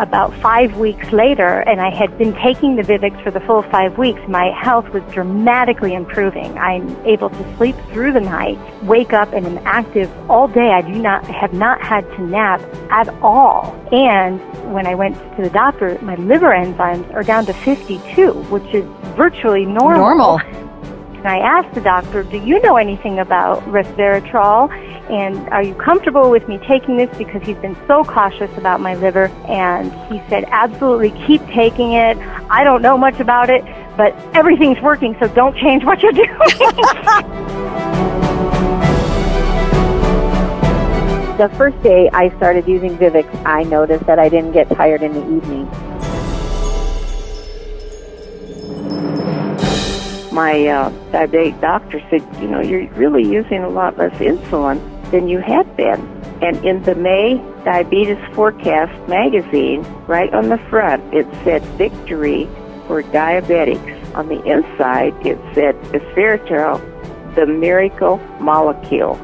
about 5 weeks later, and I had been taking the Vivix for the full 5 weeks, my health was dramatically improving. I'm able to sleep through the night, wake up, and am active all day. I have not had to nap at all. And when I went to the doctor, my liver enzymes are down to 52, which is virtually normal. And I asked the doctor, do you know anything about resveratrol? And are you comfortable with me taking this? Because he's been so cautious about my liver. And he said, absolutely, keep taking it. I don't know much about it, but everything's working, so don't change what you're doing. The first day I started using Vivix, I noticed that I didn't get tired in the evening. My diabetic doctor said, you're really using a lot less insulin than you had been. And in the May Diabetes Forecast magazine, right on the front, it said victory for diabetics. On the inside, it said resveratrol, the miracle molecule.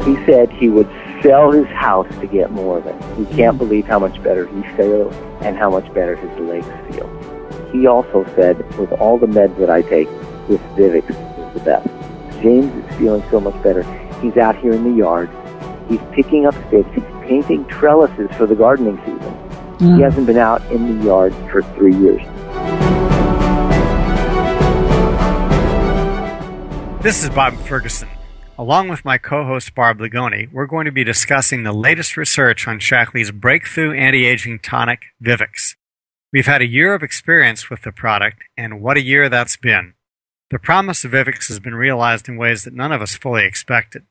He said he would sell his house to get more of it. He can't believe how much better he feels and how much better his legs feel. He also said, with all the meds that I take, this Vivix is the best. James is feeling so much better. He's out here in the yard. He's picking up sticks. He's painting trellises for the gardening season. He hasn't been out in the yard for 3 years. This is Bob Ferguson. Along with my co-host Barb Ligoni, we're going to be discussing the latest research on Shaklee's breakthrough anti-aging tonic, Vivix. We've had a year of experience with the product, and what a year that's been. The promise of Vivix has been realized in ways that none of us fully expected.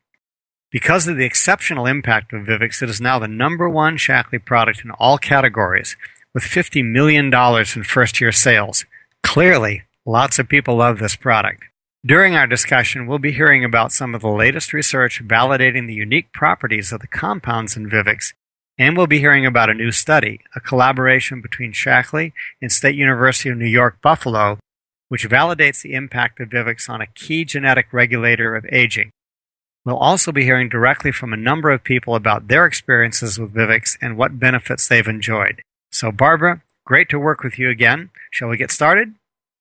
Because of the exceptional impact of Vivix, it is now the #1 Shaklee product in all categories, with $50 million in first-year sales. Clearly, lots of people love this product. During our discussion, we'll be hearing about some of the latest research validating the unique properties of the compounds in Vivix, and we'll be hearing about a new study, a collaboration between Shaklee and State University of New York, Buffalo, which validates the impact of Vivix on a key genetic regulator of aging. We'll also be hearing directly from a number of people about their experiences with Vivix and what benefits they've enjoyed. So, Barbara, great to work with you again. Shall we get started?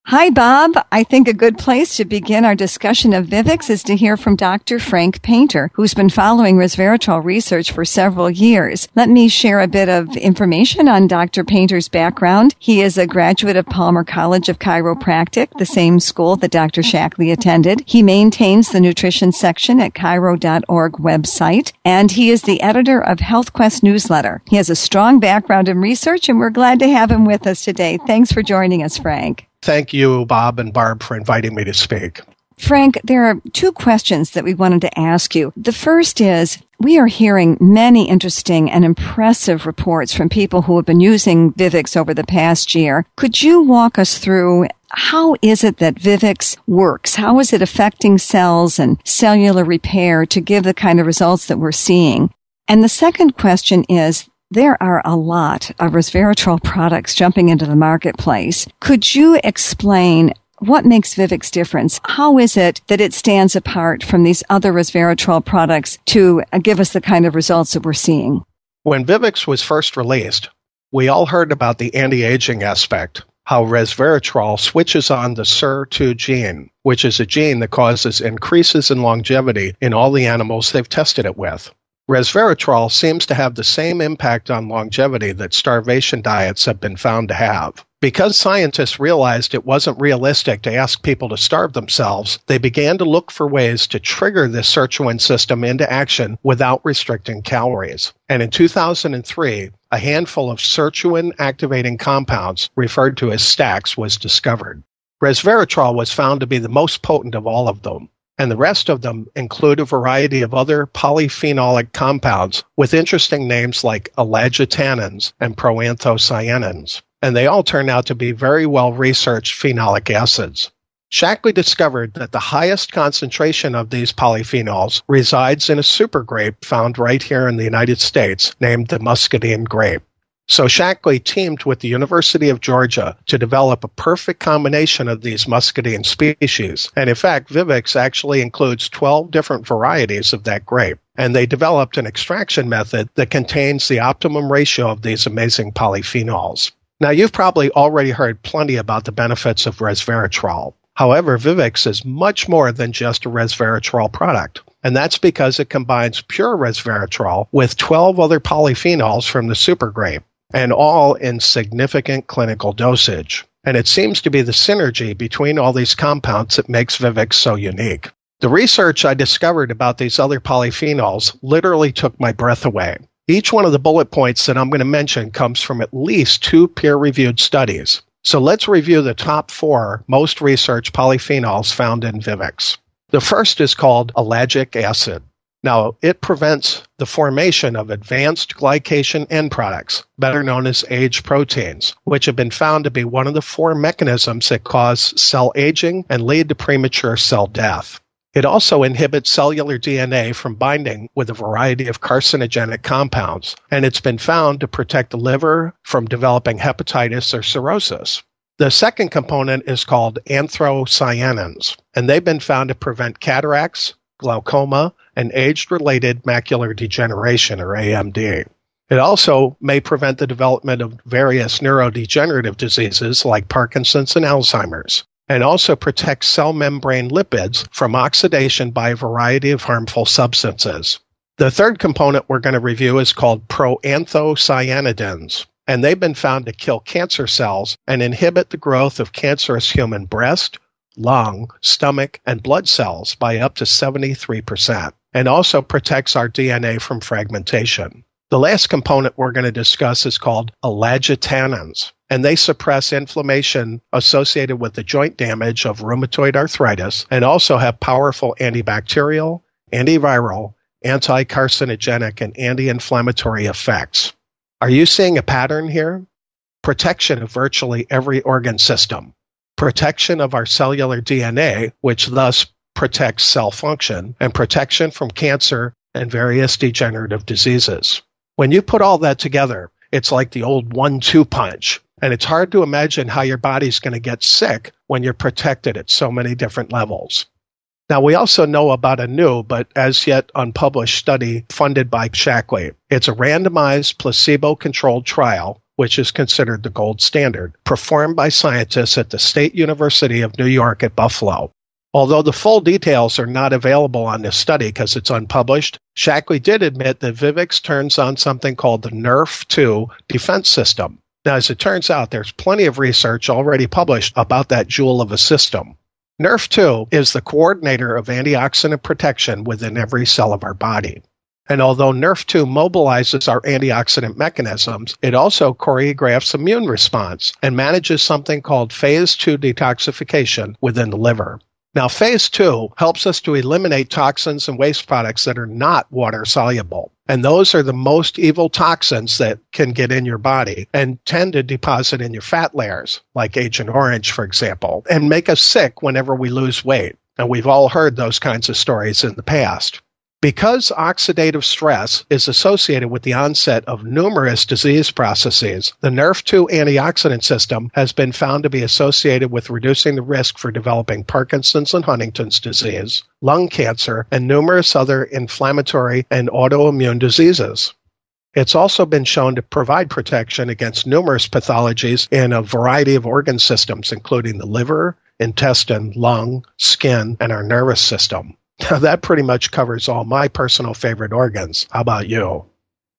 Hi, Bob. I think a good place to begin our discussion of Vivix is to hear from Dr. Frank Painter, who's been following resveratrol research for several years. Let me share a bit of information on Dr. Painter's background. He is a graduate of Palmer College of Chiropractic, the same school that Dr. Shaklee attended. He maintains the nutrition section at chiro.org website, and he is the editor of HealthQuest newsletter. He has a strong background in research, and we're glad to have him with us today. Thanks for joining us, Frank. Thank you, Bob and Barb, for inviting me to speak. Frank, there are two questions that we wanted to ask you. The first is, we are hearing many interesting and impressive reports from people who have been using Vivix over the past year. Could you walk us through how is it that Vivix works? How is it affecting cells and cellular repair to give the kind of results that we're seeing? And the second question is, there are a lot of resveratrol products jumping into the marketplace. Could you explain what makes Vivix different? How is it that it stands apart from these other resveratrol products to give us the kind of results that we're seeing? When Vivix was first released, we all heard about the anti-aging aspect, how resveratrol switches on the SIR2 gene, which is a gene that causes increases in longevity in all the animals they've tested it with. Resveratrol seems to have the same impact on longevity that starvation diets have been found to have. Because scientists realized it wasn't realistic to ask people to starve themselves, they began to look for ways to trigger this sirtuin system into action without restricting calories. And in 2003, a handful of sirtuin-activating compounds, referred to as stacks, was discovered. Resveratrol was found to be the most potent of all of them, and the rest of them include a variety of other polyphenolic compounds with interesting names like elagitannins and proanthocyanins. And they all turn out to be very well-researched phenolic acids. Shaklee discovered that the highest concentration of these polyphenols resides in a supergrape found right here in the United States named the muscadine grape. So Shaklee teamed with the University of Georgia to develop a perfect combination of these muscadine species. And in fact, Vivix actually includes 12 different varieties of that grape. and they developed an extraction method that contains the optimum ratio of these amazing polyphenols. Now, you've probably already heard plenty about the benefits of resveratrol. However, Vivix is much more than just a resveratrol product, and that's because it combines pure resveratrol with 12 other polyphenols from the supergrape, and all in significant clinical dosage. And it seems to be the synergy between all these compounds that makes Vivix so unique. The research I discovered about these other polyphenols literally took my breath away. Each one of the bullet points that I'm going to mention comes from at least 2 peer-reviewed studies. So let's review the top 4 most researched polyphenols found in Vivix. The first is called ellagic acid. Now, it prevents the formation of advanced glycation end products, better known as age proteins, which have been found to be one of the 4 mechanisms that cause cell aging and lead to premature cell death. It also inhibits cellular DNA from binding with a variety of carcinogenic compounds, and it's been found to protect the liver from developing hepatitis or cirrhosis. The second component is called anthocyanins, and they've been found to prevent cataracts, glaucoma, and age-related macular degeneration, or AMD. It also may prevent the development of various neurodegenerative diseases like Parkinson's and Alzheimer's, and also protects cell membrane lipids from oxidation by a variety of harmful substances. The third component we're going to review is called proanthocyanidins, and they've been found to kill cancer cells and inhibit the growth of cancerous human breast, lung, stomach, and blood cells by up to 73%, and also protects our DNA from fragmentation. The last component we're going to discuss is called ellagitanins, and they suppress inflammation associated with the joint damage of rheumatoid arthritis and also have powerful antibacterial, antiviral, anti-carcinogenic, and anti-inflammatory effects. Are you seeing a pattern here? Protection of virtually every organ system. Protection of our cellular DNA, which thus protects cell function, and protection from cancer and various degenerative diseases. When you put all that together, it's like the old 1-2 punch, and it's hard to imagine how your body's going to get sick when you're protected at so many different levels. Now, we also know about a new but as yet unpublished study funded by Shaklee. It's a randomized placebo-controlled trial, which is considered the gold standard, performed by scientists at the State University of New York at Buffalo. Although the full details are not available on this study because it's unpublished, Shaklee did admit that Vivix turns on something called the NRF2 defense system. Now, as it turns out, there's plenty of research already published about that jewel of a system. NRF2 is the coordinator of antioxidant protection within every cell of our body. And although NRF2 mobilizes our antioxidant mechanisms, it also choreographs immune response and manages something called phase 2 detoxification within the liver. Now, phase 2 helps us to eliminate toxins and waste products that are not water soluble. And those are the most evil toxins that can get in your body and tend to deposit in your fat layers, like Agent Orange, for example, and make us sick whenever we lose weight. And we've all heard those kinds of stories in the past. Because oxidative stress is associated with the onset of numerous disease processes, the NRF2 antioxidant system has been found to be associated with reducing the risk for developing Parkinson's and Huntington's disease, lung cancer, and numerous other inflammatory and autoimmune diseases. It's also been shown to provide protection against numerous pathologies in a variety of organ systems, including the liver, intestine, lung, skin, and our nervous system. Now, that pretty much covers all my personal favorite organs. How about you?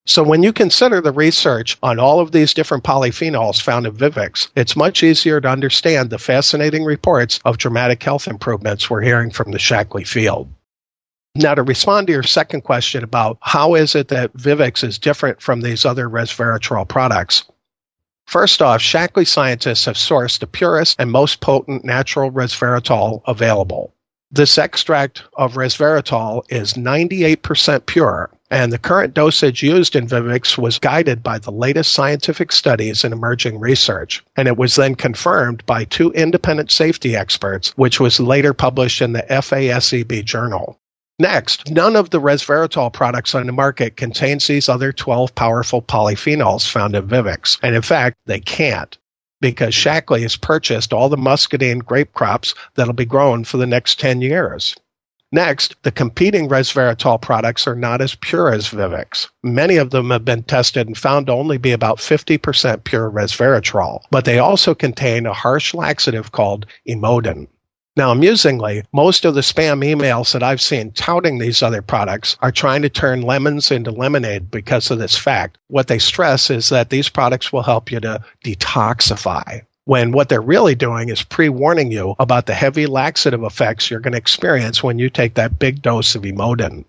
So when you consider the research on all of these different polyphenols found in Vivix, it's much easier to understand the fascinating reports of dramatic health improvements we're hearing from the Shaklee field. Now, to respond to your second question about how is it that Vivix is different from these other resveratrol products, first off, Shaklee scientists have sourced the purest and most potent natural resveratrol available. This extract of resveratrol is 98% pure, and the current dosage used in Vivix was guided by the latest scientific studies and emerging research, and it was then confirmed by 2 independent safety experts, which was later published in the FASEB journal. Next, none of the resveratrol products on the market contains these other 12 powerful polyphenols found in Vivix, and in fact, they can't, because Shaklee has purchased all the muscadine grape crops that'll be grown for the next 10 years. Next, the competing resveratrol products are not as pure as Vivix. Many of them have been tested and found to only be about 50% pure resveratrol, but they also contain a harsh laxative called imodin. Now, amusingly, most of the spam emails that I've seen touting these other products are trying to turn lemons into lemonade because of this fact. What they stress is that these products will help you to detoxify, when what they're really doing is pre-warning you about the heavy laxative effects you're going to experience when you take that big dose of imodin.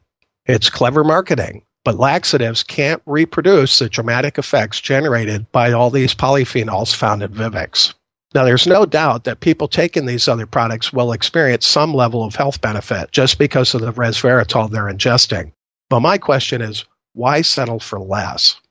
It's clever marketing, but laxatives can't reproduce the dramatic effects generated by all these polyphenols found in Vivix. Now, there's no doubt that people taking these other products will experience some level of health benefit just because of the resveratrol they're ingesting. But my question is, why settle for less?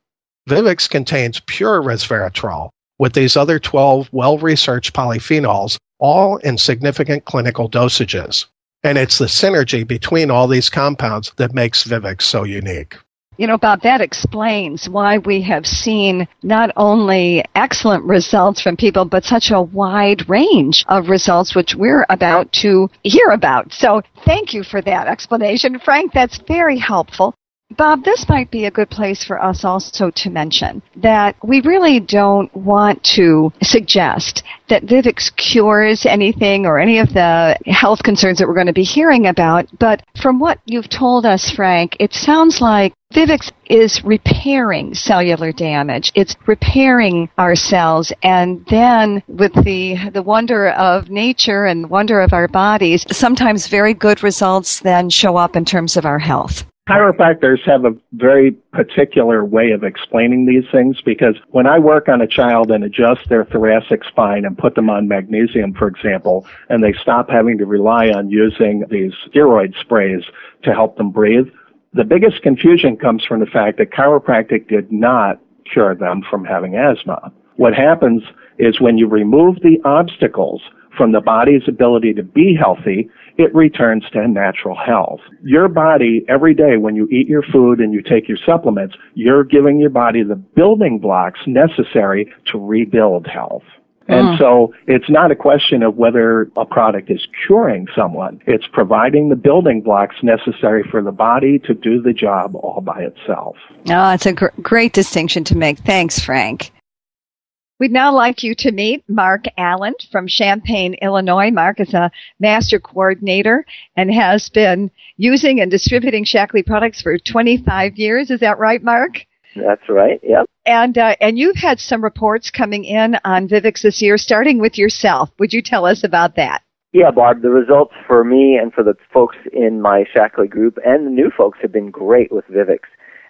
Vivix contains pure resveratrol with these other 12 well-researched polyphenols, all in significant clinical dosages. And it's the synergy between all these compounds that makes Vivix so unique. You know, Bob, that explains why we have seen not only excellent results from people, but such a wide range of results, which we're about to hear about. So thank you for that explanation, Frank. That's very helpful. Bob, this might be a good place for us also to mention that we really don't want to suggest that Vivix cures anything or any of the health concerns that we're going to be hearing about. But from what you've told us, Frank, it sounds like Vivix is repairing cellular damage. It's repairing our cells. And then with the wonder of nature and the wonder of our bodies, sometimes very good results then show up in terms of our health. Chiropractors have a very particular way of explaining these things because when I work on a child and adjust their thoracic spine and put them on magnesium, for example, and they stop having to rely on using these steroid sprays to help them breathe, the biggest confusion comes from the fact that chiropractic did not cure them from having asthma. What happens is when you remove the obstacles from the body's ability to be healthy, it returns to natural health. Your body, every day when you eat your food and you take your supplements, you're giving your body the building blocks necessary to rebuild health. And so it's not a question of whether a product is curing someone. It's providing the building blocks necessary for the body to do the job all by itself. Oh, it's a great distinction to make. Thanks, Frank. We'd now like you to meet Mark Allen from Champaign, Illinois. Mark is a master coordinator and has been using and distributing Shaklee products for 25 years. Is that right, Mark? That's right, yep. And you've had some reports coming in on Vivix this year, starting with yourself. Would you tell us about that? Yeah, Barb, the results for me and for the folks in my Shaklee group and the new folks have been great with Vivix.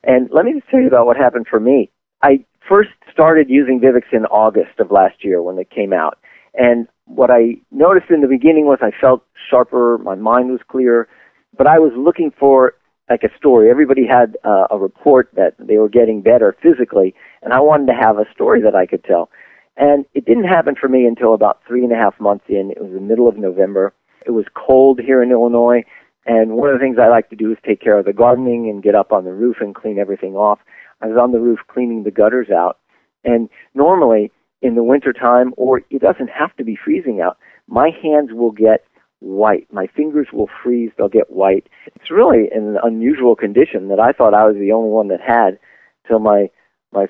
And let me just tell you about what happened for me. I first started using Vivix in August of last year when it came out. And what I noticed in the beginning was I felt sharper, my mind was clearer, but I was looking for like a story. Everybody had a report that they were getting better physically, and I wanted to have a story that I could tell. And it didn't happen for me until about 3.5 months in. It was the middle of November. It was cold here in Illinois, and one of the things I like to do is take care of the gardening and get up on the roof and clean everything off. I was on the roof cleaning the gutters out, and normally in the wintertime, or it doesn't have to be freezing out, my hands will get white. My fingers will freeze. They'll get white. It's really an unusual condition that I thought I was the only one that had till my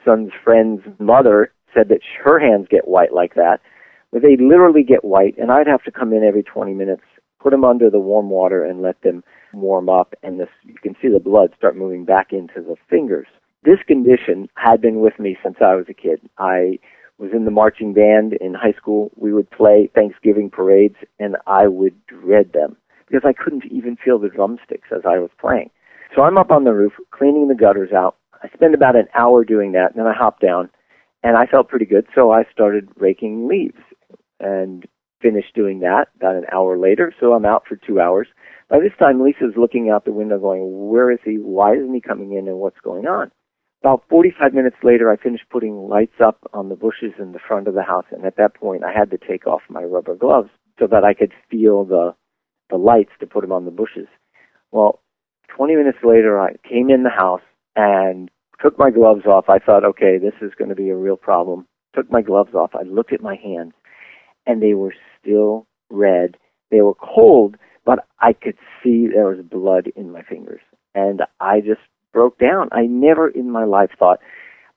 son's friend's mother said that her hands get white like that. But they literally get white, and I'd have to come in every 20 minutes, put them under the warm water and let them warm up, and you can see the blood start moving back into the fingers. This condition had been with me since I was a kid. I was in the marching band in high school. We would play Thanksgiving parades, and I would dread them because I couldn't even feel the drumsticks as I was playing. So I'm up on the roof cleaning the gutters out. I spend about an hour doing that, and then I hop down, and I felt pretty good, so I started raking leaves and finished doing that about an hour later, so I'm out for 2 hours. By this time, Lisa's looking out the window going, where is he? Why isn't he coming in, and what's going on? About 45 minutes later, I finished putting lights up on the bushes in the front of the house, and at that point, I had to take off my rubber gloves so that I could feel the lights to put them on the bushes. Well, 20 minutes later, I came in the house and took my gloves off. I thought, okay, this is going to be a real problem. Took my gloves off. I looked at my hands, and they were still red. They were cold, but I could see there was blood in my fingers. And I just broke down. I never in my life thought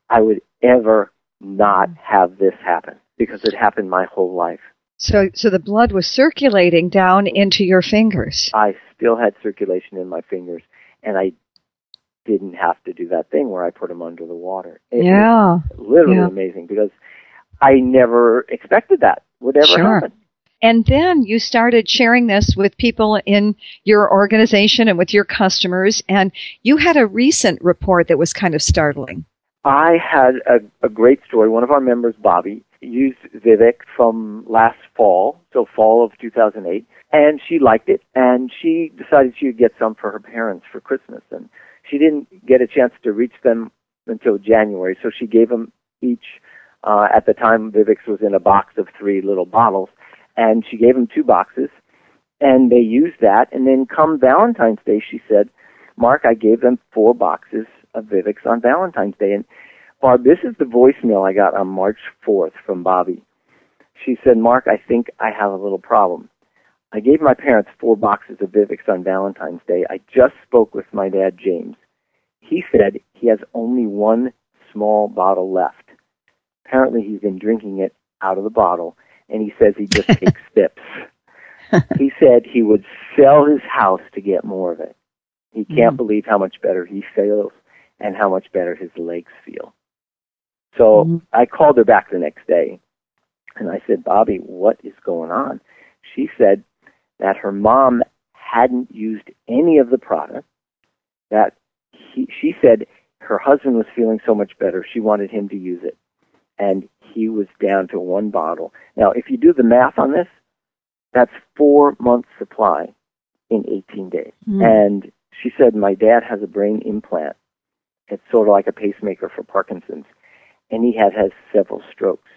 I would ever not have this happen, because it happened my whole life. So the blood was circulating down into your fingers. I still had circulation in my fingers, and I didn't have to do that thing where I put them under the water. It was literally amazing, because I never expected that would ever happen. And then you started sharing this with people in your organization and with your customers, and you had a recent report that was kind of startling. I had a great story. One of our members, Bobby, used Vivix from last fall, so fall of 2008, and she liked it, and she decided she would get some for her parents for Christmas, and she didn't get a chance to reach them until January, so she gave them each, at the time Vivix was in a box of 3 little bottles, and she gave them 2 boxes, and they used that, and then come Valentine's Day, she said, Mark, I gave them 4 boxes of Vivix on Valentine's Day. And Barb, this is the voicemail I got on March 4th from Bobby. She said, Mark, I think I have a little problem. I gave my parents 4 boxes of Vivix on Valentine's Day. I just spoke with my dad, James. He said he has only 1 small bottle left. Apparently he's been drinking it out of the bottle, and he says he just takes sips. He said he would sell his house to get more of it. He can't believe how much better he feels and how much better his legs feel. So I called her back the next day, and I said, Bobby, what is going on? She said that her mom hadn't used any of the product, that she said her husband was feeling so much better, she wanted him to use it, and he was down to 1 bottle. Now, if you do the math on this, that's 4 months' supply in 18 days. And she said, my dad has a brain implant. It's sort of like a pacemaker for Parkinson's, and he has several strokes.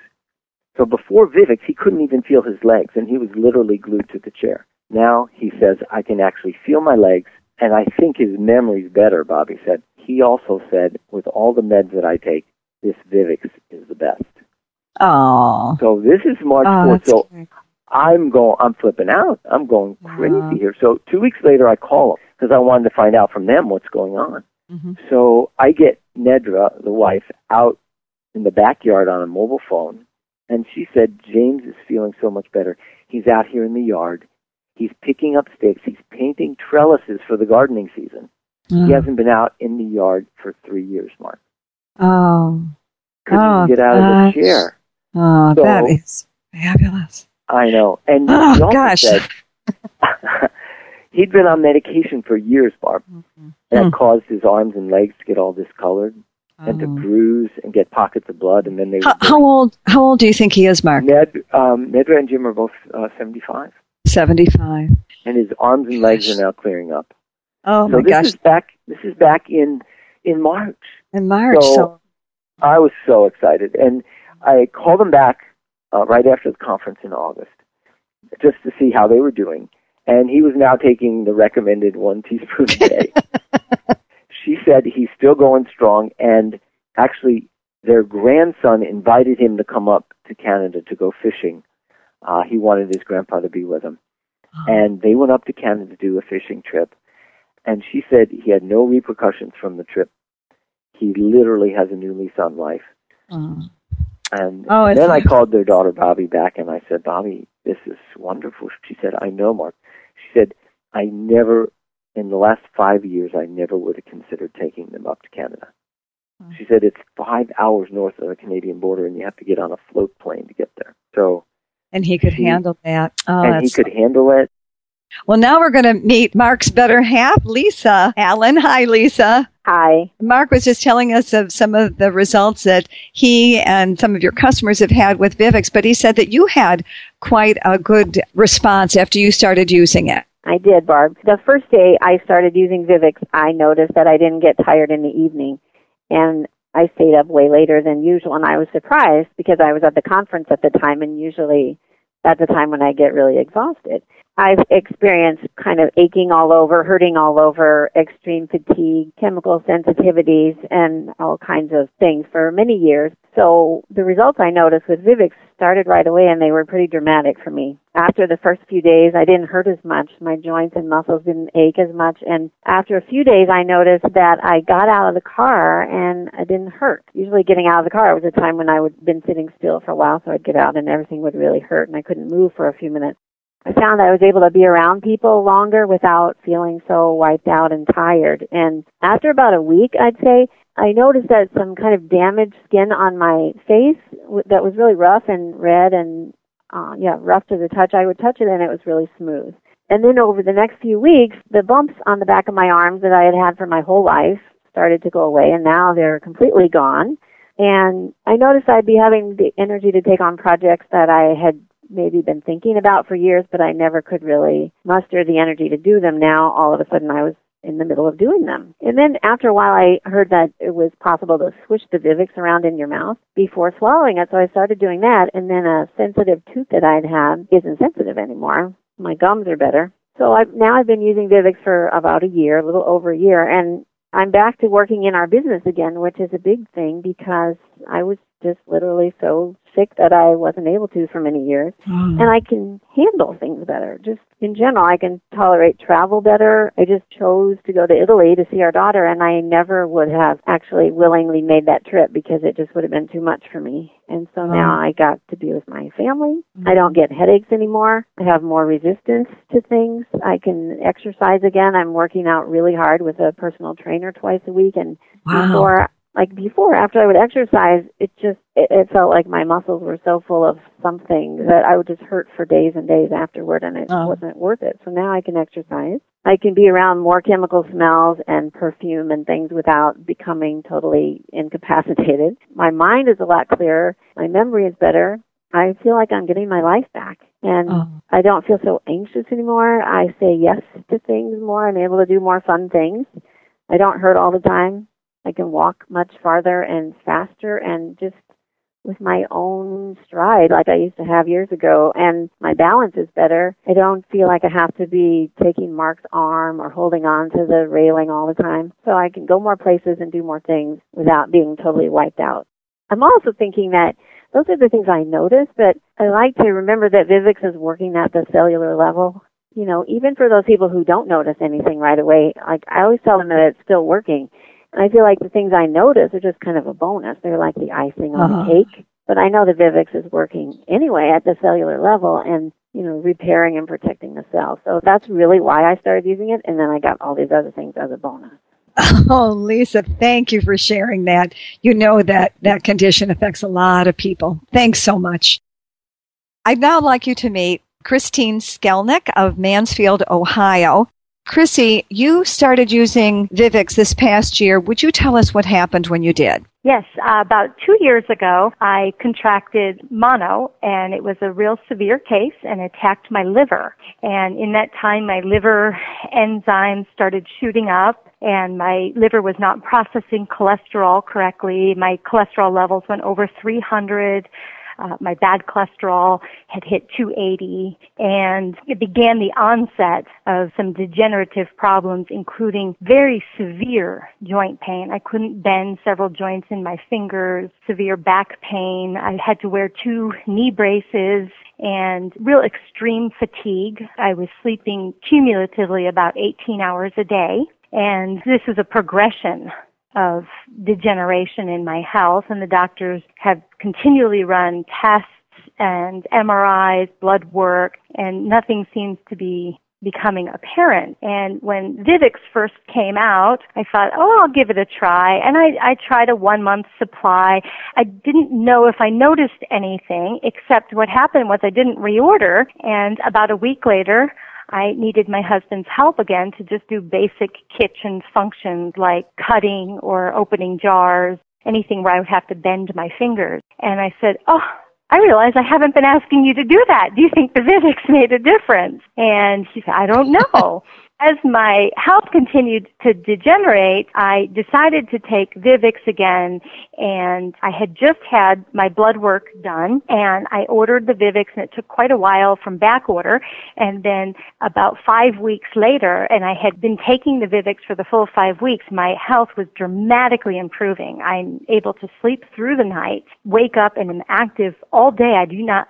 So before Vivix, he couldn't even feel his legs, and he was literally glued to the chair. Now he says, I can actually feel my legs, and I think his memory's better, Bobby said. He also said, with all the meds that I take, this Vivix is the best. Oh. So this is March 4th. So great. I'm flipping out. I'm going crazy here. So 2 weeks later, I call them because I wanted to find out from them what's going on. So I get Nedra, the wife, out in the backyard on a mobile phone, and she said, James is feeling so much better. He's out here in the yard. He's picking up sticks. He's painting trellises for the gardening season. He hasn't been out in the yard for 3 years, Mark. Oh. Couldn't get out of the chair. Oh, so, that is fabulous. I know. And he also said he'd been on medication for years, Barb. That caused his arms and legs to get all discolored and to bruise and get pockets of blood. And then they How old do you think he is, Mark? Nedra and Jim are both 75. 75. And his arms and legs are now clearing up. Oh, so my gosh. This is back in March. In March. So I was so excited. And I called him back right after the conference in August just to see how they were doing. And he was now taking the recommended 1 teaspoon a day. She said he's still going strong, and actually their grandson invited him to come up to Canada to go fishing. He wanted his grandpa to be with him. And they went up to Canada to do a fishing trip. And she said he had no repercussions from the trip. He literally has a new lease on life. And then I called their daughter, Bobby, back, and I said, Bobby, this is wonderful. She said, I know, Mark. She said, in the last 5 years, I never would have considered taking them up to Canada. She said, it's 5 hours north of the Canadian border, and you have to get on a float plane to get there. So, and he could handle that. And he could handle it. Well, now we're going to meet Mark's better half, Lisa Allen. Hi, Lisa. Hi. Mark was just telling us of some of the results that he and some of your customers have had with Vivix, but he said that you had quite a good response after you started using it. I did, Barb. The first day I started using Vivix, I noticed that I didn't get tired in the evening, and I stayed up way later than usual, and I was surprised because I was at the conference at the time, and usually that's the time when I get really exhausted. I've experienced kind of aching all over, hurting all over, extreme fatigue, chemical sensitivities, and all kinds of things for many years. So the results I noticed with Vivix started right away, and they were pretty dramatic for me. After the first few days, I didn't hurt as much. My joints and muscles didn't ache as much. And after a few days, I noticed that I got out of the car and I didn't hurt. Usually getting out of the car was a time when I would been sitting still for a while, so I'd get out and everything would really hurt and I couldn't move for a few minutes. I found I was able to be around people longer without feeling so wiped out and tired. And after about a week, I'd say, I noticed that some kind of damaged skin on my face that was really rough and red and, rough to the touch. I would touch it and it was really smooth. And then over the next few weeks, the bumps on the back of my arms that I had had for my whole life started to go away, and now they're completely gone. And I noticed I'd be having the energy to take on projects that I had maybe been thinking about for years, but I never could really muster the energy to do them. Now, all of a sudden, I was in the middle of doing them. And then after a while, I heard that it was possible to swish the Vivix around in your mouth before swallowing it, so I started doing that, and then a sensitive tooth that I'd had isn't sensitive anymore. My gums are better. So I've been using Vivix for about a year, a little over a year, and I'm back to working in our business again, which is a big thing because I was just literally so sick that I wasn't able to for many years. And I can handle things better. Just in general, I can tolerate travel better. I just chose to go to Italy to see our daughter, and I never would have actually willingly made that trip because it just would have been too much for me. And so now I got to be with my family. I don't get headaches anymore. I have more resistance to things. I can exercise again. I'm working out really hard with a personal trainer twice a week. And before, after I would exercise, it felt like my muscles were so full of something that I would just hurt for days and days afterward, and it wasn't worth it. So now I can exercise. I can be around more chemical smells and perfume and things without becoming totally incapacitated. My mind is a lot clearer. My memory is better. I feel like I'm getting my life back. And I don't feel so anxious anymore. I say yes to things more. I'm able to do more fun things. I don't hurt all the time. I can walk much farther and faster and just with my own stride like I used to have years ago. And my balance is better. I don't feel like I have to be taking Mark's arm or holding on to the railing all the time. So I can go more places and do more things without being totally wiped out. I'm also thinking that those are the things I notice, but I like to remember that Vivix is working at the cellular level. You know, even for those people who don't notice anything right away, like I always tell them that it's still working. I feel like the things I notice are just kind of a bonus. They're like the icing on the cake. But I know the Vivix is working anyway at the cellular level and, repairing and protecting the cell. So that's really why I started using it. And then I got all these other things as a bonus. Oh, Lisa, thank you for sharing that. You know that condition affects a lot of people. Thanks so much. I'd now like you to meet Christine Skelnick of Mansfield, Ohio. Chrissy, you started using Vivix this past year. Would you tell us what happened when you did? Yes, about 2 years ago, I contracted mono, and it was a real severe case and attacked my liver. And in that time, my liver enzymes started shooting up, and my liver was not processing cholesterol correctly. My cholesterol levels went over 300. My bad cholesterol had hit 280, and it began the onset of some degenerative problems, including very severe joint pain. I couldn't bend several joints in my fingers, severe back pain. I had to wear 2 knee braces, and real extreme fatigue. I was sleeping cumulatively about 18 hours a day, and this is a progression of degeneration in my health, and the doctors have continually run tests and MRIs, blood work, and nothing seems to be becoming apparent. And when Vivix first came out, I thought, I'll give it a try. And I tried a 1-month supply. I didn't know if I noticed anything, except what happened was I didn't reorder, and about a week later, I needed my husband's help again to just do basic kitchen functions like cutting or opening jars, anything where I would have to bend my fingers. And I said, I realize I haven't been asking you to do that. Do you think the Vivix made a difference? And she said, I don't know. As my health continued to degenerate, I decided to take Vivix again, and I had just had my blood work done, and I ordered the Vivix, and it took quite a while from back order, and then about 5 weeks later, and I had been taking the Vivix for the full 5 weeks, my health was dramatically improving. I'm able to sleep through the night, wake up, and am active all day. I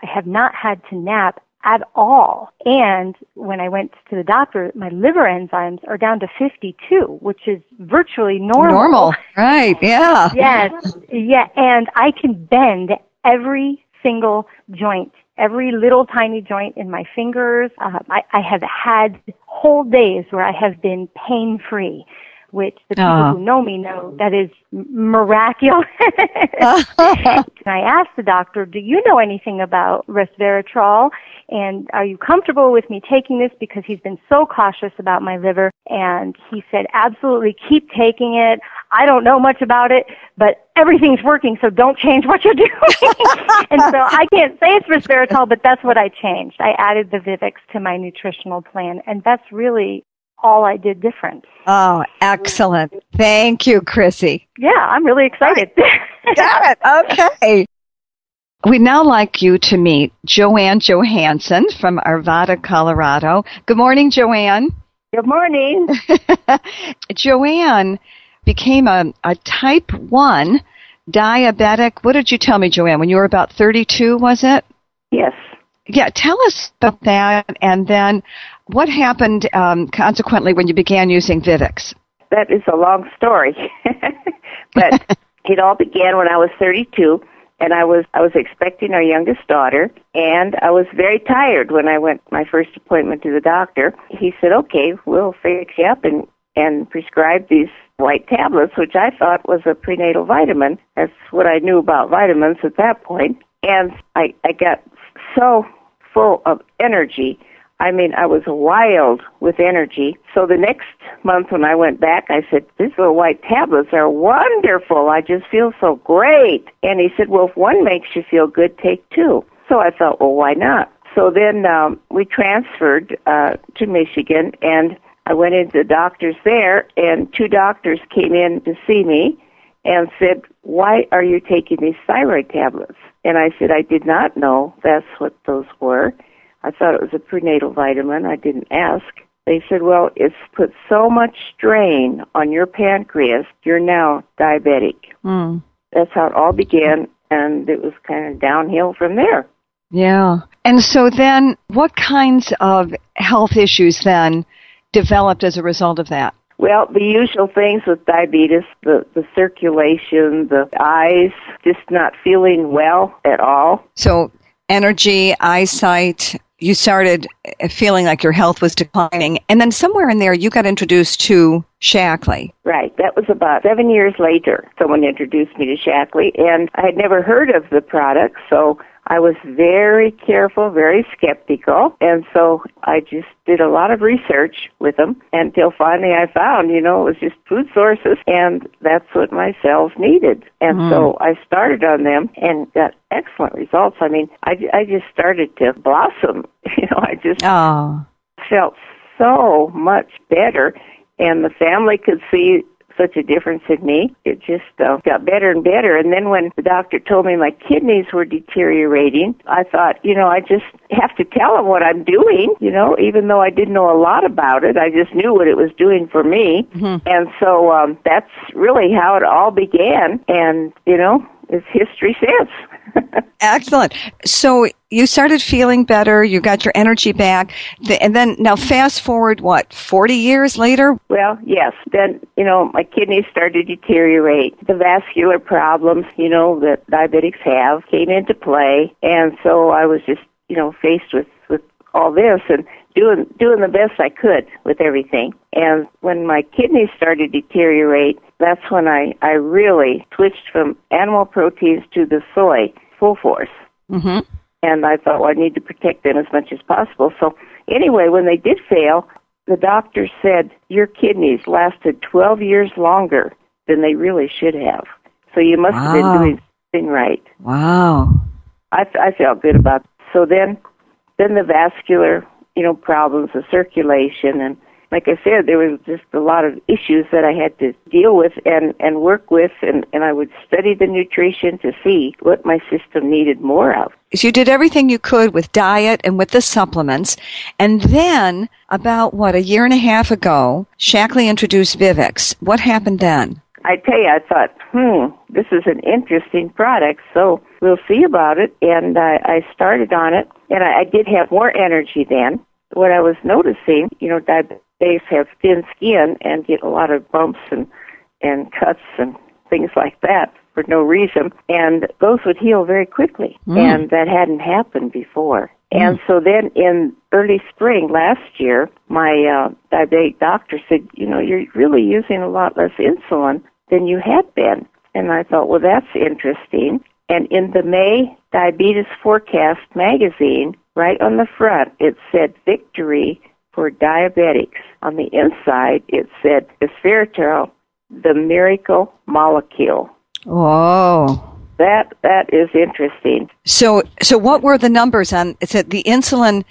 have not had to nap at all. And when I went to the doctor, my liver enzymes are down to 52, which is virtually normal. Right, yeah. Yes, yeah, and I can bend every single joint, every little tiny joint in my fingers. I have had whole days where I have been pain-free, which the people who know me know that is miraculous. And I asked the doctor, do you know anything about resveratrol? And are you comfortable with me taking this? Because he's been so cautious about my liver. And he said, absolutely, keep taking it. I don't know much about it, but everything's working, so don't change what you're doing. And so I can't say it's resveratrol, but that's what I changed. I added the Vivix to my nutritional plan, and that's really all I did different. Oh, excellent. Thank you, Chrissy. Yeah, I'm really excited. Got it. Okay. We'd now like you to meet Joanne Johansson from Arvada, Colorado. Good morning, Joanne. Good morning. Joanne became a type 1 diabetic. What did you tell me, Joanne, when you were about 32, was it? Yes. Yeah, tell us about that, and then what happened consequently when you began using Vivix? That is a long story. But it all began when I was 32, and I was expecting our youngest daughter, and I was very tired when I went my first appointment to the doctor. He said, okay, we'll fix you up and prescribe these white tablets, which I thought was a prenatal vitamin. That's what I knew about vitamins at that point. And I got so full of energy. I mean, I was wild with energy. So the next month when I went back, I said, these little white tablets are wonderful. I just feel so great. And he said, well, if one makes you feel good, take two. So I thought, well, why not? So then we transferred to Michigan, and I went into the doctors there, and two doctors came in to see me and said, why are you taking these thyroid tablets? And I said, I did not know that's what those were. I thought it was a prenatal vitamin. I didn't ask. They said, well, it's put so much strain on your pancreas, you're now diabetic. Mm. That's how it all began, and it was kind of downhill from there. Yeah. And so then what kinds of health issues then developed as a result of that? Well, the usual things with diabetes, the circulation, the eyes, just not feeling well at all. So energy, eyesight, you started feeling like your health was declining. And then somewhere in there, you got introduced to Shaklee. Right. That was about 7 years later. Someone introduced me to Shaklee, and I had never heard of the product, so I was very careful, very skeptical, and so I just did a lot of research with them until finally I found, it was just food sources, and that's what my cells needed. And so I started on them and got excellent results. I mean, I just started to blossom. I just felt so much better, and the family could see such a difference in me. It just got better and better. And then when the doctor told me my kidneys were deteriorating, I thought, I just have to tell him what I'm doing, even though I didn't know a lot about it. I just knew what it was doing for me. Mm-hmm. And so that's really how it all began. And, it's history since. Excellent. So you started feeling better, you got your energy back, and then now fast forward, 40 years later? Well, yes. Then, my kidneys started to deteriorate. The vascular problems, that diabetics have came into play. And so I was just, faced with all this and doing the best I could with everything. And when my kidneys started to deteriorate, that's when I really switched from animal proteins to the soy full force. Mm-hmm. And I thought, well, I need to protect them as much as possible. So anyway, when they did fail, the doctor said, your kidneys lasted 12 years longer than they really should have. So you must have been doing something right. Wow. I felt good about it. So then the vascular, problems, the circulation, and like I said, there was just a lot of issues that I had to deal with and work with, and I would study the nutrition to see what my system needed more of. So you did everything you could with diet and with the supplements. And then, about, a year and a half ago, Shaklee introduced Vivix. What happened then? I tell you, I thought, this is an interesting product, so we'll see about it. And I started on it, and I did have more energy then. What I was noticing, diabetics have thin skin and get a lot of bumps and cuts and things like that for no reason, and those would heal very quickly, and that hadn't happened before. And so then in early spring last year, my diabetic doctor said, you're really using a lot less insulin than you had been. And I thought, well, that's interesting. And in the May Diabetes Forecast magazine, right on the front, it said victory for diabetics. On the inside, it said resveratrol, the miracle molecule. Oh. That is interesting. So what were the numbers on, it said the insulin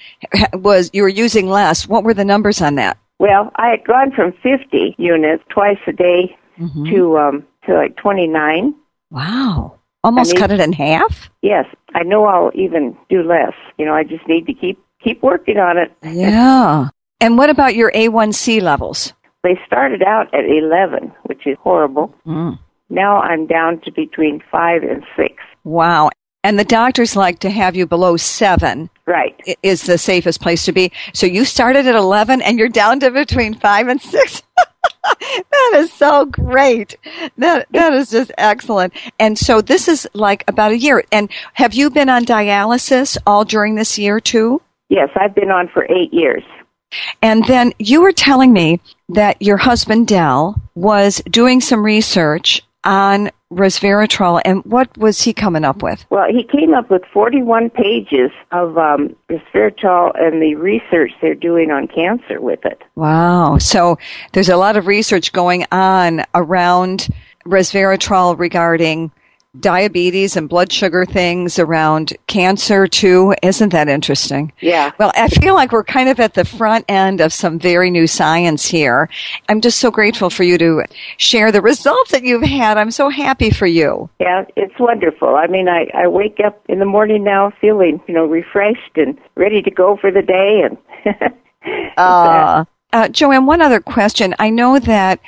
you were using less. What were the numbers on that? Well, I had gone from 50 units twice a day to like 29. Wow. Almost cut it in half? Yes. I know I'll even do less. I just need to keep working on it. Yeah. And what about your A1C levels? They started out at 11, which is horrible. Now I'm down to between 5 and 6. Wow. And the doctors like to have you below 7. Right. Is the safest place to be. So you started at 11 and you're down to between 5 and 6. That is so great. That is just excellent. And so this is like about a year. And have you been on dialysis all during this year too? Yes, I've been on for 8 years. And then you were telling me that your husband, Del, was doing some research on resveratrol, and what was he coming up with? Well, he came up with 41 pages of resveratrol and the research they're doing on cancer with it. Wow. So there's a lot of research going on around resveratrol regarding diabetes and blood sugar things, around cancer too. Isn't that interesting? Yeah. Well, I feel like we're kind of at the front end of some very new science here. I'm just so grateful for you to share the results that you've had. I'm so happy for you. Yeah, it's wonderful. I mean, I wake up in the morning now feeling, refreshed and ready to go for the day. And Joanne, one other question. I know that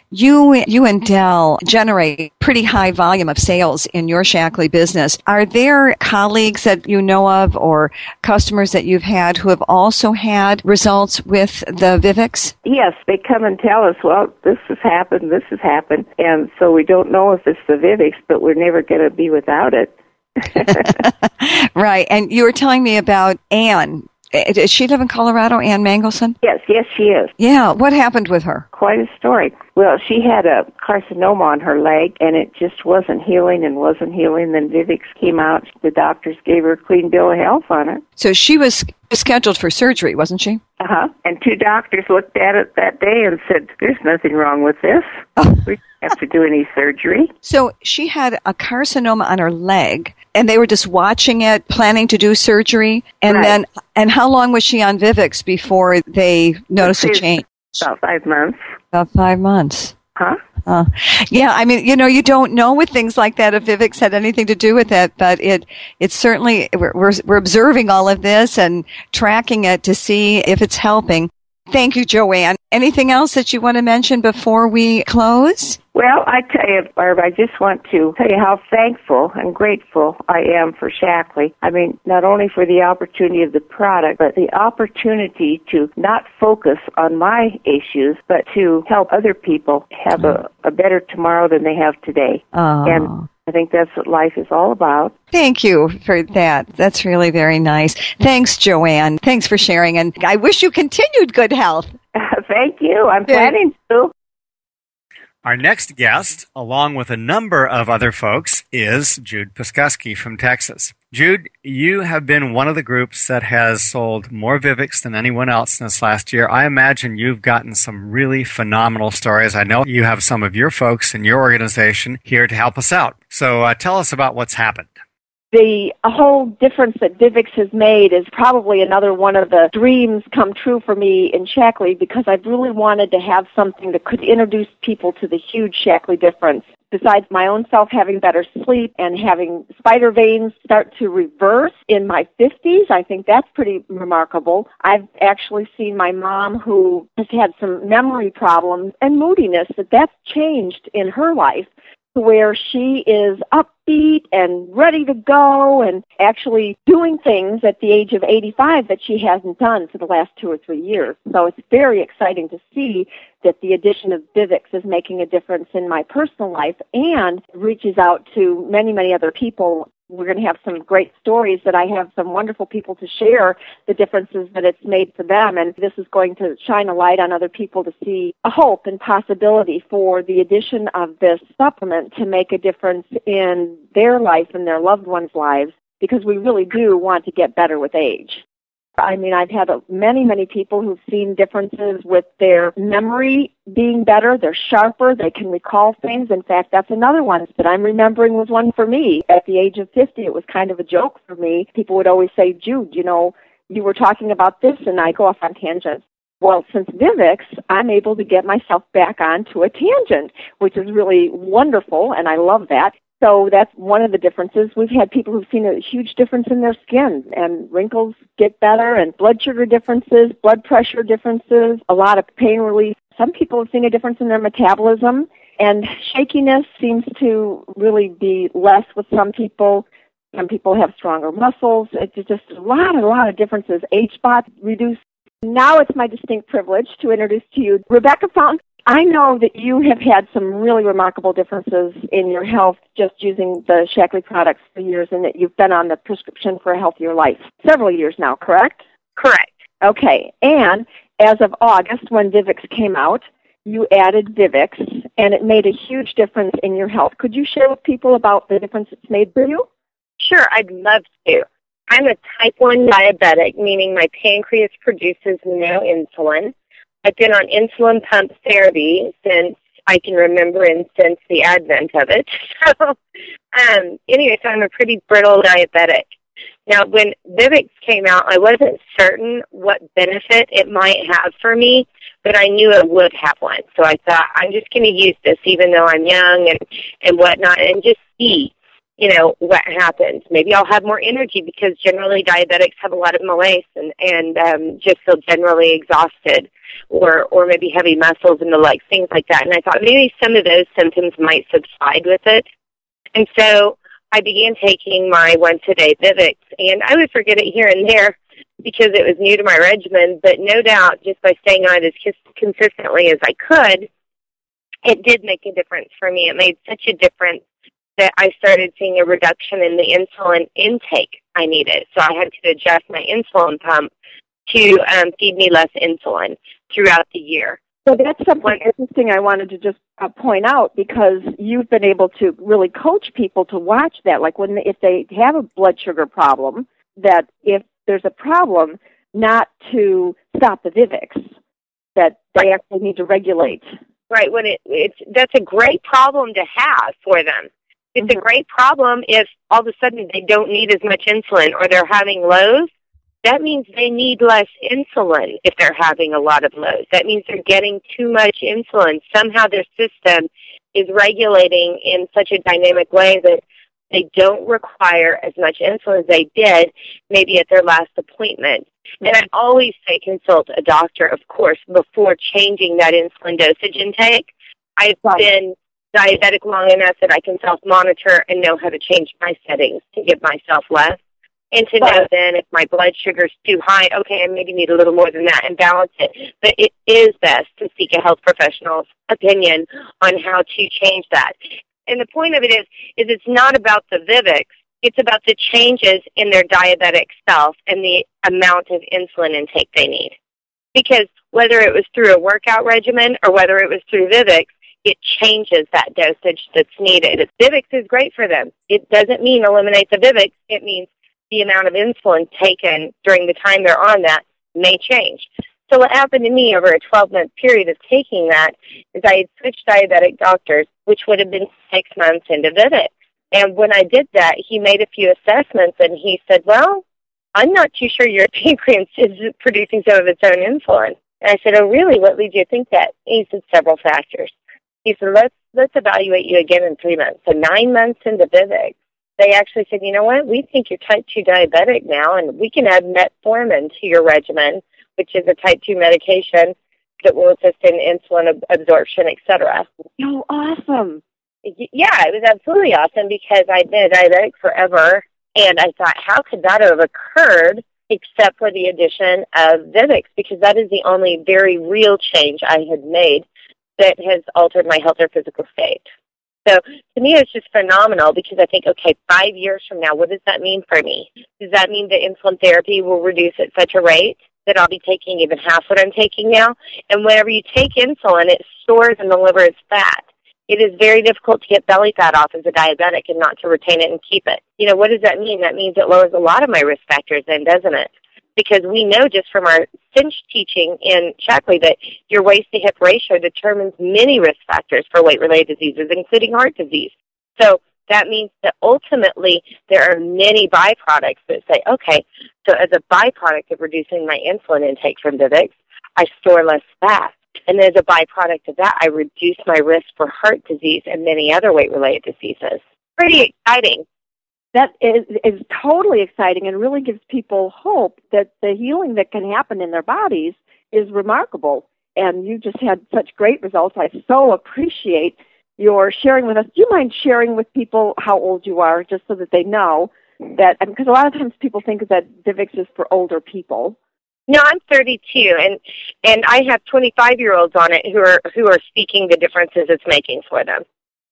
you and Del generate pretty high volume of sales in your Shaklee business. Are there colleagues that you know of or customers that you've had who have also had results with the Vivix? Yes, they come and tell us, well, this has happened. And so we don't know if it's the Vivix, but we're never going to be without it. Right. And you were telling me about Anne. Does she live in Colorado, Ann Mangelson? Yes, she is. Yeah, what happened with her? Quite a story. Well, she had a carcinoma on her leg, and it just wasn't healing. Then Vivix came out. The doctors gave her a clean bill of health on it. So she was scheduled for surgery, wasn't she? Uh-huh. And 2 doctors looked at it that day and said, there's nothing wrong with this. We don't have to do any surgery. So she had a carcinoma on her leg, and they were just watching it, planning to do surgery. And right. And how long was she on Vivix before they noticed a change? About 5 months. About 5 months. Huh? Yeah, I mean, you don't know with things like that if Vivix had anything to do with it, but it's certainly, we're observing all of this and tracking it to see if it's helping. Thank you, Joanne. Anything else that you want to mention before we close? Well, I tell you, Barb, I just want to tell you how thankful and grateful I am for Shaklee. I mean, not only for the opportunity of the product, but the opportunity to not focus on my issues, but to help other people have a better tomorrow than they have today. Oh. And I think that's what life is all about. Thank you for that. That's really very nice. Thanks, Joanne. Thanks for sharing, and I wish you continued good health. Thank you. I'm planning to. Our next guest, along with a number of other folks, is Jude Piskuski from Texas. Jude, you have been one of the groups that has sold more Vivix than anyone else in this last year. I imagine you've gotten some really phenomenal stories. I know you have some of your folks in your organization here to help us out. So tell us about what's happened. The whole difference that Vivix has made is probably another one of the dreams come true for me in Shaklee, because I've really wanted to have something that could introduce people to the huge Shaklee difference. Besides my own self having better sleep and having spider veins start to reverse in my 50s, I think that's pretty remarkable. I've actually seen my mom, who has had some memory problems and moodiness, that's changed in her life, to where she is upbeat and ready to go and actually doing things at the age of 85 that she hasn't done for the last 2 or 3 years. So it's very exciting to see that the addition of Vivix is making a difference in my personal life and reaches out to many, many other people. We're going to have some great stories that I have some wonderful people to share the differences that it's made for them, and this is going to shine a light on other people to see a hope and possibility for the addition of this supplement to make a difference in their life and their loved ones' lives, because we really do want to get better with age. I mean, I've had many, many people who've seen differences with their memory being better. They're sharper. They can recall things. In fact, that's another one that I'm remembering was one for me. At the age of 50, it was kind of a joke for me. People would always say, Jude, you know, you were talking about this, and I go off on tangents. Well, since Vivix, I'm able to get myself back onto a tangent, which is really wonderful, and I love that. So that's one of the differences. We've had people who've seen a huge difference in their skin, and wrinkles get better, and blood sugar differences, blood pressure differences, a lot of pain relief. Some people have seen a difference in their metabolism, and shakiness seems to really be less with some people. Some people have stronger muscles. It's just a lot of differences. Age spots reduced. Now it's my distinct privilege to introduce to you Rebecca Fountain. I know that you have had some really remarkable differences in your health just using the Shaklee products for years, and that you've been on the prescription for a healthier life several years now, correct? Correct. Okay, and as of August, when Vivix came out, you added Vivix, and it made a huge difference in your health. Could you share with people about the difference it's made for you? Sure, I'd love to. I'm a type 1 diabetic, meaning my pancreas produces no insulin. I've been on insulin pump therapy since I can remember and since the advent of it. So, anyway, so I'm a pretty brittle diabetic. Now, when Vivix came out, I wasn't certain what benefit it might have for me, but I knew it would have one. So I thought, I'm just going to use this even though I'm young and whatnot, and just see, you know, what happens. Maybe I'll have more energy, because generally diabetics have a lot of malaise and just feel generally exhausted, or maybe heavy muscles and the like, things like that. And I thought maybe some of those symptoms might subside with it. And so I began taking my once-a-day Vivix, and I would forget it here and there because it was new to my regimen, but no doubt just by staying on it as consistently as I could, it did make a difference for me. It made such a difference that I started seeing a reduction in the insulin intake I needed. So I had to adjust my insulin pump to feed me less insulin throughout the year. So that's something interesting I wanted to just point out, because you've been able to really coach people to watch that. Like if they have a blood sugar problem, that if there's a problem, not to stop the Vivix, that they actually need to regulate. Right. When that's a great problem to have for them. It's a great problem if all of a sudden they don't need as much insulin, or they're having lows. That means they need less insulin if they're having a lot of lows. That means they're getting too much insulin. Somehow their system is regulating in such a dynamic way that they don't require as much insulin as they did maybe at their last appointment. And I always say consult a doctor, of course, before changing that insulin dosage intake. I've been diabetic long enough that I can self-monitor and know how to change my settings to give myself less. And to know then if my blood sugar's too high, okay, I maybe need a little more than that, and balance it. But it is best to seek a health professional's opinion on how to change that. And the point of it is it's not about the Vivix. It's about the changes in their diabetic self and the amount of insulin intake they need. Because whether it was through a workout regimen or whether it was through Vivix, it changes that dosage that's needed. Vivix is great for them. It doesn't mean eliminate the Vivix. It means the amount of insulin taken during the time they're on that may change. So what happened to me over a 12-month period of taking that is I had switched diabetic doctors, which would have been 6 months into Vivix. And when I did that, he made a few assessments, and he said, well, I'm not too sure your pancreas is producing some of its own insulin. And I said, oh, really? What leads you to think that? He said, several factors. He said, let's evaluate you again in 3 months. So 9 months into Vivix, they actually said, you know what? We think you're type 2 diabetic now, and we can add metformin to your regimen, which is a type 2 medication that will assist in insulin absorption, etc. Oh, awesome. Yeah, it was absolutely awesome because I'd been a diabetic forever, and I thought, how could that have occurred except for the addition of Vivix? Because that is the only very real change I had made that has altered my health or physical state. So to me, it's just phenomenal because I think, okay, 5 years from now, what does that mean for me? Does that mean that insulin therapy will reduce at such a rate that I'll be taking even half what I'm taking now? And whenever you take insulin, it stores in the liver as fat. It is very difficult to get belly fat off as a diabetic and not to retain it and keep it. You know, what does that mean? That means it lowers a lot of my risk factors then, doesn't it? Because we know just from our cinch teaching in Shackley that your waist-to-hip ratio determines many risk factors for weight-related diseases, including heart disease. So that means that ultimately there are many byproducts that say, okay, so as a byproduct of reducing my insulin intake from Vivix, I store less fat. And as a byproduct of that, I reduce my risk for heart disease and many other weight-related diseases. Pretty exciting. That is totally exciting and really gives people hope that the healing that can happen in their bodies is remarkable. And you just had such great results. I so appreciate your sharing with us. Do you mind sharing with people how old you are, just so that they know that? Because a lot of times people think that Vivix is for older people. No, I'm 32, and I have 25-year-olds on it who are speaking the differences it's making for them.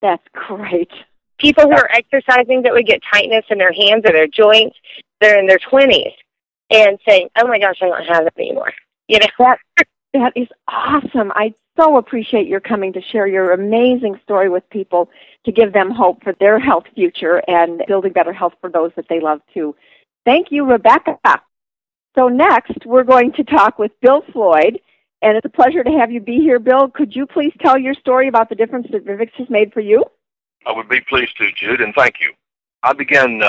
That's great. People who are exercising that would get tightness in their hands or their joints, they're in their 20s, and saying, oh, my gosh, I don't have it anymore. You know? That is awesome. I so appreciate your coming to share your amazing story with people to give them hope for their health future and building better health for those that they love, too. Thank you, Rebecca. So next, we're going to talk with Bill Floyd, and it's a pleasure to have you be here. Bill, could you please tell your story about the difference that Vivix has made for you? I would be pleased to, Jude, and thank you. I began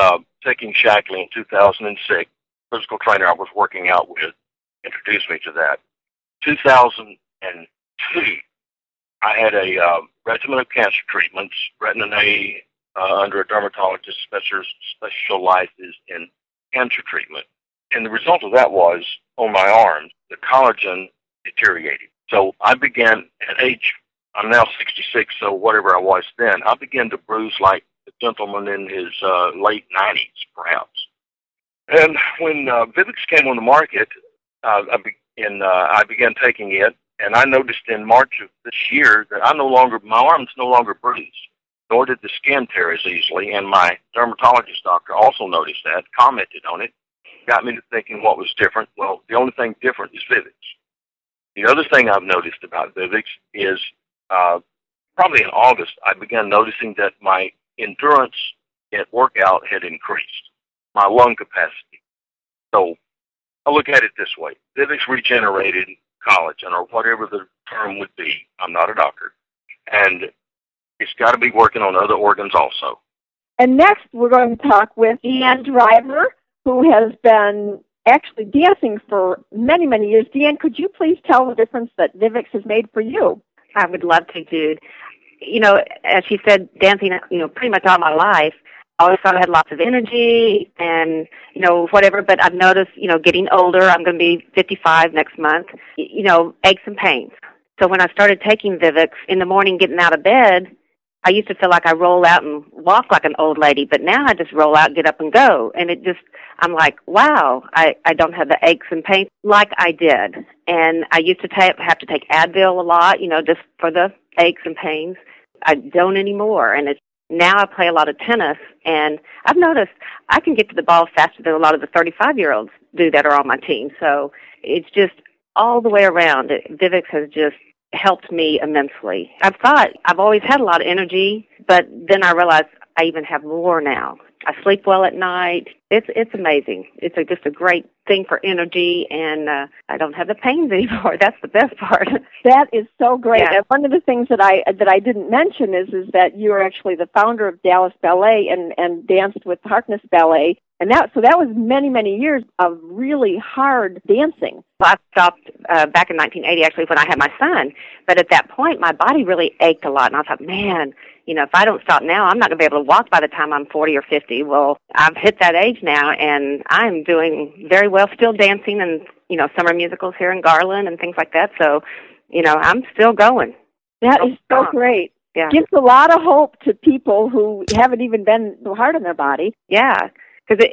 taking Shackley in 2006. Physical trainer I was working out with introduced me to that. 2002, I had a regimen of cancer treatments, retin A, under a dermatologist specializes in cancer treatment. And the result of that was, on my arms, the collagen deteriorated. So I began at age, I'm now 66, so whatever I was then, I began to bruise like a gentleman in his late 90s, perhaps. And when Vivix came on the market, I began taking it, and I noticed in March of this year that my arms no longer bruised, nor did the skin tear as easily, and my dermatologist doctor also noticed that, commented on it, got me to thinking what was different. Well, the only thing different is Vivix. The other thing I've noticed about Vivix is probably in August, I began noticing that my endurance at workout had increased, my lung capacity. So I look at it this way. Vivix regenerated collagen, or whatever the term would be. I'm not a doctor. And it's got to be working on other organs also. And next, we're going to talk with Deanne Driver, who has been actually dancing for many, many years. Deanne, could you please tell the difference that Vivix has made for you? I would love to, Jude. You know, as she said, dancing, pretty much all my life. I always thought I had lots of energy and, whatever, but I've noticed, getting older, I'm going to be 55 next month, aches and pains. So when I started taking Vivix, in the morning getting out of bed, I used to feel like I roll out and walk like an old lady, but now I just roll out, get up and go. And I'm like, wow, I don't have the aches and pains like I did. And I used to have to take Advil a lot, just for the aches and pains. I don't anymore. And now I play a lot of tennis, and I've noticed I can get to the ball faster than a lot of the 35-year-olds do that are on my team. So it's just all the way around. Vivix has just helped me immensely. I've always had a lot of energy, but then I realized I even have more now. I sleep well at night. It's amazing. It's just a great thing for energy, and I don't have the pains anymore. That's the best part. That is so great. Yeah. And one of the things that I didn't mention is that you are actually the founder of Dallas Ballet and danced with Harkness Ballet, and that was many years of really hard dancing. Well, I stopped back in 1980, actually, when I had my son. But at that point, my body really ached a lot, and I thought, man, if I don't stop now, I'm not going to be able to walk by the time I'm 40 or 50. Well, I've hit that age now, and I'm doing very well, still dancing and, summer musicals here in Garland and things like that. So, I'm still going. That is so great. Yeah. Gives a lot of hope to people who haven't even been so hard on their body. Yeah. Because,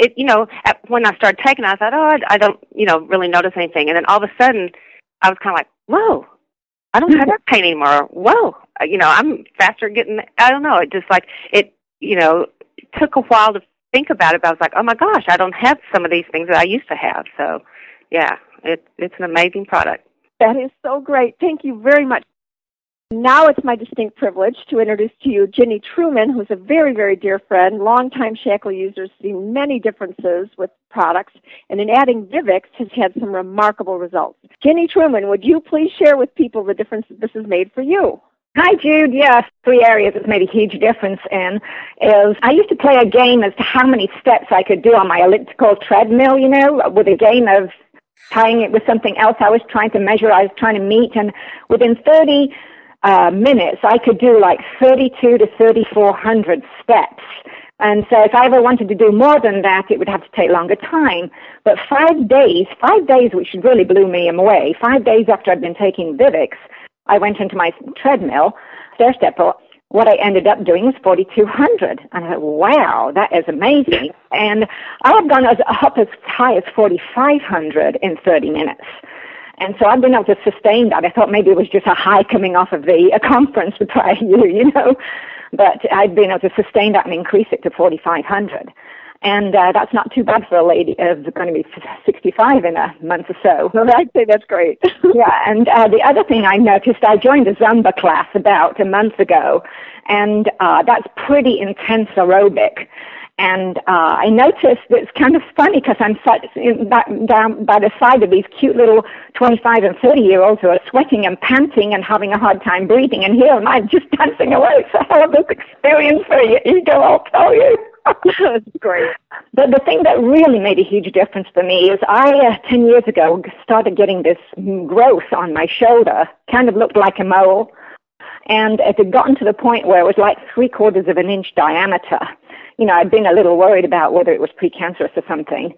when I started taking it, I thought, I don't, really notice anything. And then all of a sudden, I was kind of like, whoa, I don't have that pain anymore. Whoa. I'm faster getting, I don't know. It just it took a while to think about it, but I was like, oh my gosh, I don't have some of these things that I used to have. So, yeah, it's an amazing product. That is so great. Thank you very much. Now it's my distinct privilege to introduce to you Ginny Truman, who's a very, very dear friend, longtime Shaklee user, seen many differences with products, and in adding Vivix has had some remarkable results. Ginny Truman, would you please share with people the difference that this has made for you? Hi, Jude. Yes, 3 areas it's made a huge difference in is I used to play a game as to how many steps I could do on my elliptical treadmill, with a game of tying it with something else I was trying to measure, I was trying to meet, and within 30 minutes, I could do like 3,200 to 3,400 steps. And so if I ever wanted to do more than that, it would have to take longer time. But 5 days, which really blew me away, 5 days after I'd been taking Vivix, I went into my treadmill, stair stepper. What I ended up doing was 4,200. And I thought, wow, that is amazing. And I have gone up as high as 4,500 in 30 minutes. And so I've been able to sustain that. I thought maybe it was just a high coming off of a conference the prior year, But I've been able to sustain that and increase it to 4,500. And that's not too bad for a lady who's going to be 65 in a month or so. Well, I'd say that's great. Yeah, and the other thing I noticed, I joined a Zumba class about a month ago, and that's pretty intense aerobic. And I noticed that it's kind of funny because I'm down by the side of these cute little 25 and 30-year-olds who are sweating and panting and having a hard time breathing. And here am I just dancing away. It's a hell of an experience for your ego, I'll tell you. That's great. But the thing that really made a huge difference for me is I, 10 years ago, started getting this growth on my shoulder, kind of looked like a mole. And it had gotten to the point where it was like 3/4 of an inch diameter. I'd been a little worried about whether it was precancerous or something.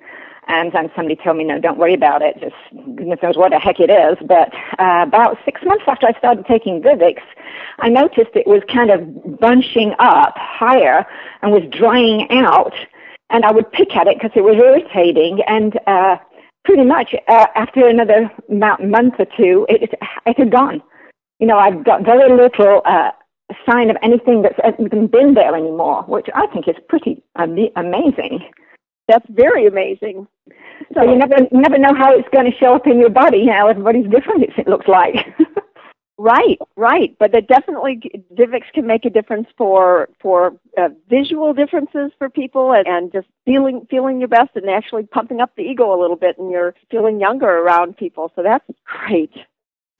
And then somebody told me, no, don't worry about it. Just goodness knows what the heck it is. But about 6 months after I started taking Vivix, I noticed it was kind of bunching up higher and was drying out. And I would pick at it because it was irritating. And pretty much after another month or two, it had gone. I've got very little sign of anything that's even been there anymore, which I think is pretty amazing. That's very amazing. So you never know how it's going to show up in your body. Everybody's different, it looks like. Right. But that definitely, Vivix can make a difference for visual differences for people and just feeling your best and actually pumping up the ego a little bit, and you're feeling younger around people. So that's great.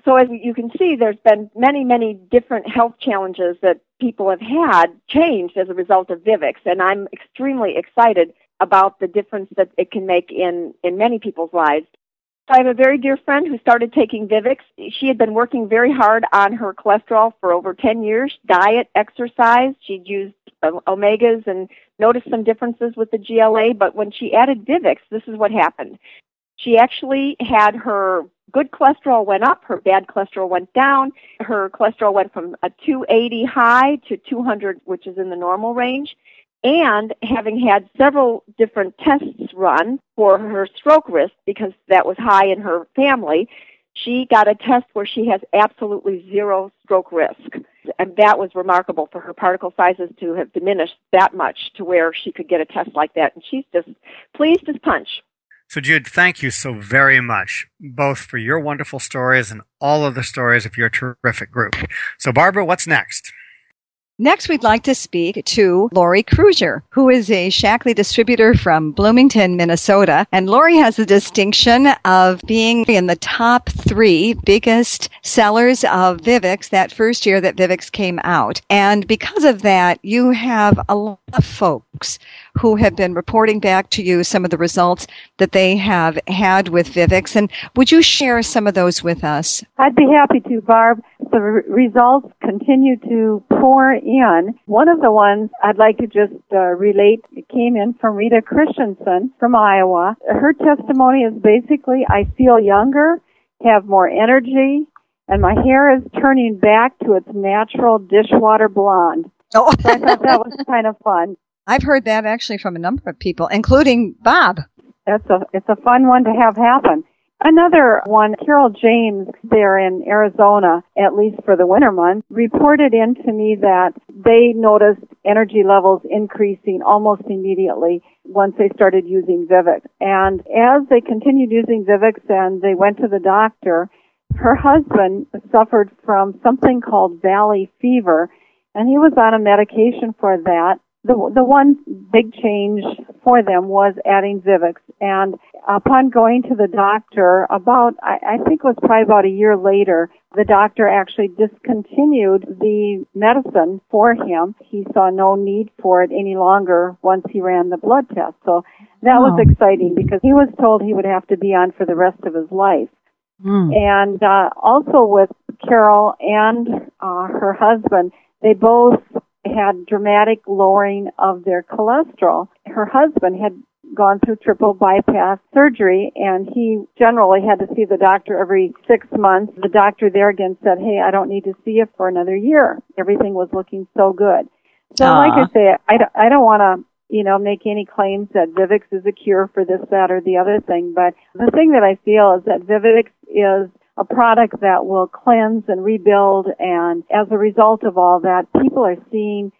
So as you can see, there's been many, many different health challenges that people have had changed as a result of Vivix, and I'm extremely excited about the difference that it can make in many people's lives. I have a very dear friend who started taking Vivix. She had been working very hard on her cholesterol for over 10 years, diet, exercise. She'd used omegas and noticed some differences with the GLA, but when she added Vivix, this is what happened. She actually had her good cholesterol went up, her bad cholesterol went down. Her cholesterol went from a 280 high to 200, which is in the normal range. And having had several different tests run for her stroke risk, because that was high in her family, she got a test where she has absolutely zero stroke risk. And that was remarkable for her particle sizes to have diminished that much to where she could get a test like that. And she's just pleased as punch. So, Jude, thank you so very much, both for your wonderful stories and all of the stories of your terrific group. So, Barbara, what's next? Next, we'd like to speak to Lori Kruger, who is a Shaklee distributor from Bloomington, Minnesota. And Lori has the distinction of being in the top 3 biggest sellers of Vivix that first year that Vivix came out. And because of that, you have a lot of folks who have been reporting back to you some of the results that they have had with Vivix. And would you share some of those with us? I'd be happy to, Barb. The results continue to pour in. One of the ones I'd like to just relate came in from Rita Christensen from Iowa. Her testimony is basically, I feel younger, have more energy, and my hair is turning back to its natural dishwater blonde. Oh. So I thought that was kind of fun. I've heard that actually from a number of people, including Bob. It's a fun one to have happen. Another one, Carol James there in Arizona, at least for the winter months, reported in to me that they noticed energy levels increasing almost immediately once they started using Vivix. And as they continued using Vivix and they went to the doctor, her husband suffered from something called valley fever, and he was on a medication for that. The one big change for them was adding Vivix. And upon going to the doctor I think it was probably about a year later, the doctor actually discontinued the medicine for him. He saw no need for it any longer once he ran the blood test. So that was exciting because he was told he would have to be on for the rest of his life. And also with Carol and her husband, they both had dramatic lowering of their cholesterol. Her husband had gone through triple bypass surgery, and he generally had to see the doctor every 6 months. The doctor there again said, hey, I don't need to see you for another year. Everything was looking so good. So like I say, I don't want to make any claims that Vivix is a cure for this, that, or the other thing, but the thing that I feel is that Vivix is a product that will cleanse and rebuild, and as a result of all that, people are seeing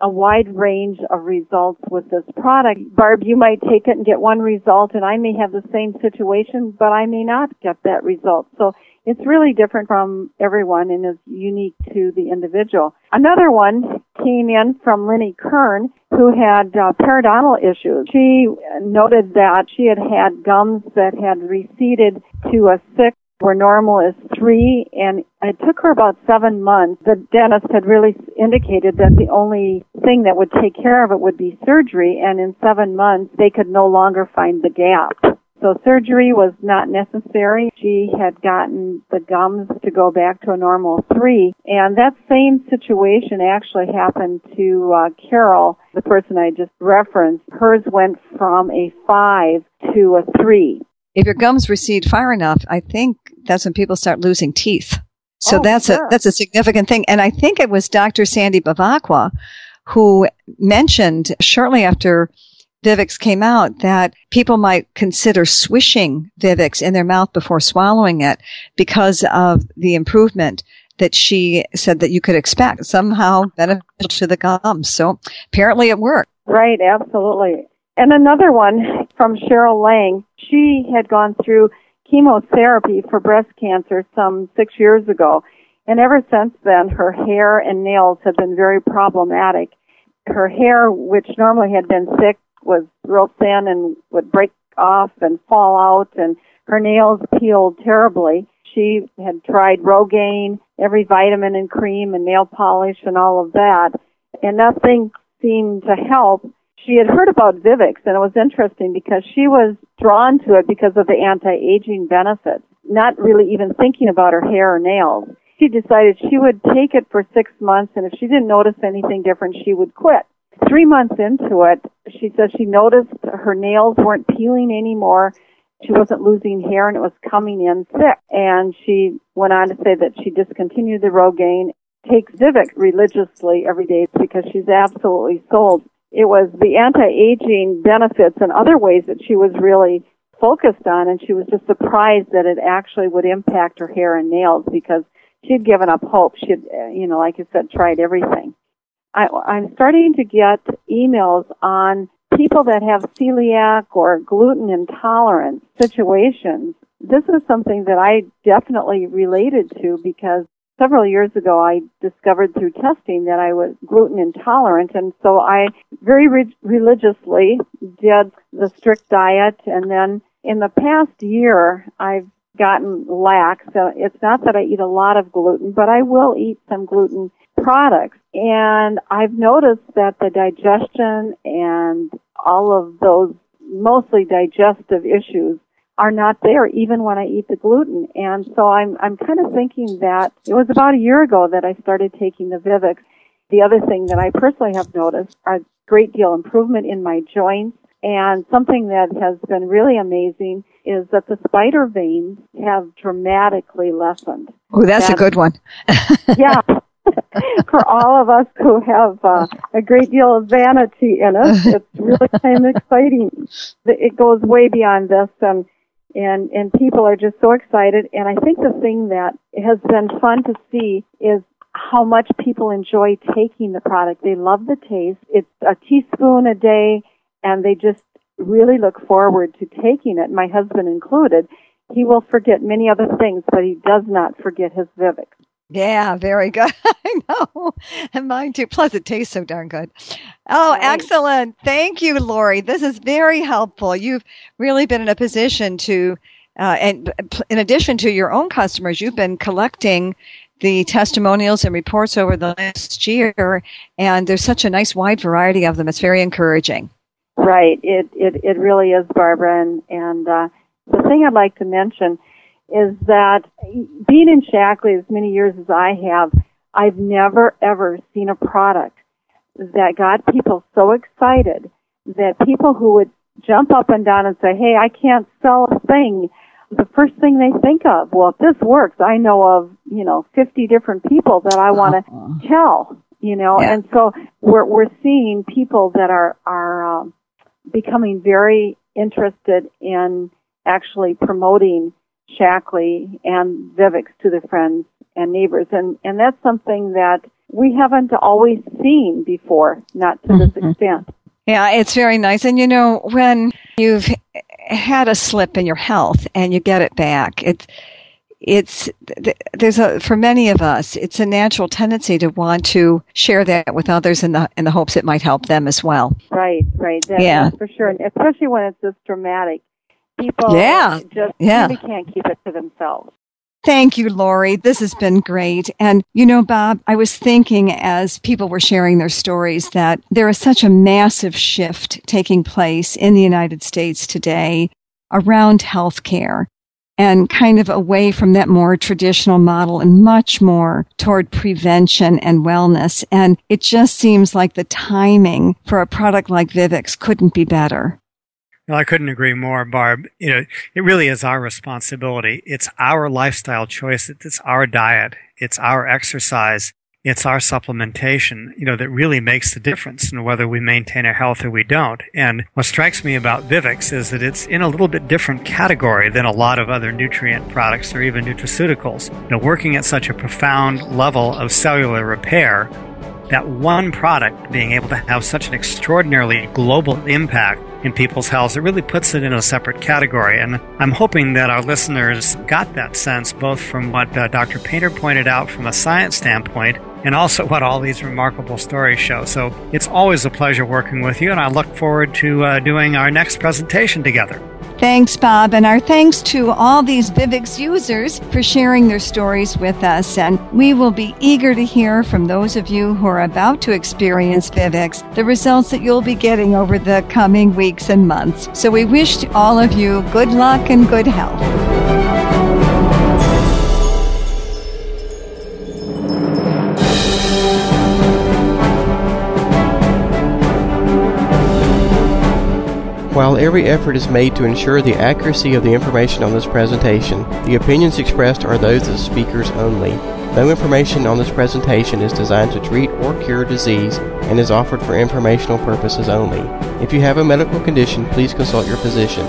a wide range of results with this product. Barb, you might take it and get one result, and I may have the same situation, but I may not get that result. So it's really different from everyone and is unique to the individual. Another one came in from Lenny Kern, who had periodontal issues. She noted that she had had gums that had receded to a 6, where normal is 3, and it took her about 7 months. The dentist had really indicated that the only thing that would take care of it would be surgery, and in 7 months they could no longer find the gap. So surgery was not necessary. She had gotten the gums to go back to a normal 3, and that same situation actually happened to Carol, the person I just referenced. Hers went from a 5 to a 3. If your gums recede far enough, I think that's when people start losing teeth. So that's a significant thing. And I think it was Dr. Sandy Bavacqua who mentioned shortly after Vivix came out that people might consider swishing Vivix in their mouth before swallowing it because of the improvement that she said that you could expect, somehow beneficial to the gums. So apparently it worked. Right, absolutely. And another one from Cheryl Lang. She had gone through chemotherapy for breast cancer some 6 years ago. And ever since then, her hair and nails have been very problematic. Her hair, which normally had been thick, was real thin and would break off and fall out, and her nails peeled terribly. She had tried Rogaine, every vitamin and cream and nail polish and all of that, and nothing seemed to help. She had heard about Vivix, and it was interesting because she was drawn to it because of the anti-aging benefits, not really even thinking about her hair or nails. She decided she would take it for 6 months, and if she didn't notice anything different, she would quit. 3 months into it, she said she noticed her nails weren't peeling anymore. She wasn't losing hair, and it was coming in thick. And she went on to say that she discontinued the Rogaine, takes Vivix religiously every day because she's absolutely sold. It was the anti-aging benefits and other ways that she was really focused on, and she was just surprised that it actually would impact her hair and nails because she'd given up hope. She'd, like I said, tried everything. I'm starting to get emails on people that have celiac or gluten intolerance situations. This is something that I definitely related to because several years ago, I discovered through testing that I was gluten intolerant, and so I very religiously did the strict diet, and then in the past year, I've gotten lax. So it's not that I eat a lot of gluten, but I will eat some gluten products. And I've noticed that the digestion and all of those mostly digestive issues are not there even when I eat the gluten. And so I'm kind of thinking that it was about a year ago that I started taking the Vivix. The other thing that I personally have noticed a great deal improvement in my joints. And something that has been really amazing is that the spider veins have dramatically lessened. Oh, that's a good one. Yeah. For all of us who have a great deal of vanity in us, it's really kind of exciting. It goes way beyond this, and people are just so excited. And I think the thing that has been fun to see is how much people enjoy taking the product. They love the taste. It's a teaspoon a day, and they just really look forward to taking it, my husband included. He will forget many other things, but he does not forget his Vivix. Yeah, very good. I know. And mine too. Plus, it tastes so darn good. Oh, right. Excellent. Thank you, Lori. This is very helpful. You've really been in a position to, and in addition to your own customers, you've been collecting the testimonials and reports over the last year, and there's such a nice wide variety of them. It's very encouraging. Right. It really is, Barbara. And the thing I'd like to mention is that being in Shaklee as many years as I have, I've never, ever seen a product that got people so excited that people who would jump up and down and say, hey, I can't sell a thing, the first thing they think of, well, if this works, I know of, 50 different people that I want to tell, Yeah. And so we're seeing people that are becoming very interested in actually promoting Shaklee and Vivix to their friends and neighbors. And that's something that we haven't always seen before, not to this extent. Yeah, it's very nice. And when you've had a slip in your health and you get it back, for many of us, it's a natural tendency to want to share that with others in the hopes it might help them as well. Right. That's for sure. And especially when it's this dramatic. People just really can't keep it to themselves. Thank you, Lori. This has been great. And, Bob, I was thinking as people were sharing their stories that there is such a massive shift taking place in the United States today around healthcare and kind of away from that more traditional model and much more toward prevention and wellness. And it just seems like the timing for a product like Vivix couldn't be better. Well, I couldn't agree more, Barb. It really is our responsibility. It's our lifestyle choice. It's our diet. It's our exercise. It's our supplementation, that really makes the difference in whether we maintain our health or we don't. And what strikes me about Vivix is that it's in a little bit different category than a lot of other nutrient products or even nutraceuticals. Working at such a profound level of cellular repair, that one product being able to have such an extraordinarily global impact in people's health, it really puts it in a separate category. And I'm hoping that our listeners got that sense both from what Dr. Painter pointed out from a science standpoint and also what all these remarkable stories show. So it's always a pleasure working with you, and I look forward to doing our next presentation together. Thanks, Bob, and our thanks to all these Vivix users for sharing their stories with us. And we will be eager to hear from those of you who are about to experience Vivix, the results that you'll be getting over the coming weeks and months. So we wish all of you good luck and good health. While every effort is made to ensure the accuracy of the information on this presentation, the opinions expressed are those of speakers only. No information on this presentation is designed to treat or cure disease and is offered for informational purposes only. If you have a medical condition, please consult your physician.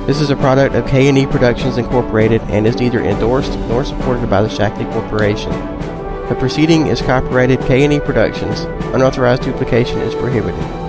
This is a product of K&E Productions Incorporated and is neither endorsed nor supported by the Shaklee Corporation. The proceeding is copyrighted K&E Productions. Unauthorized duplication is prohibited.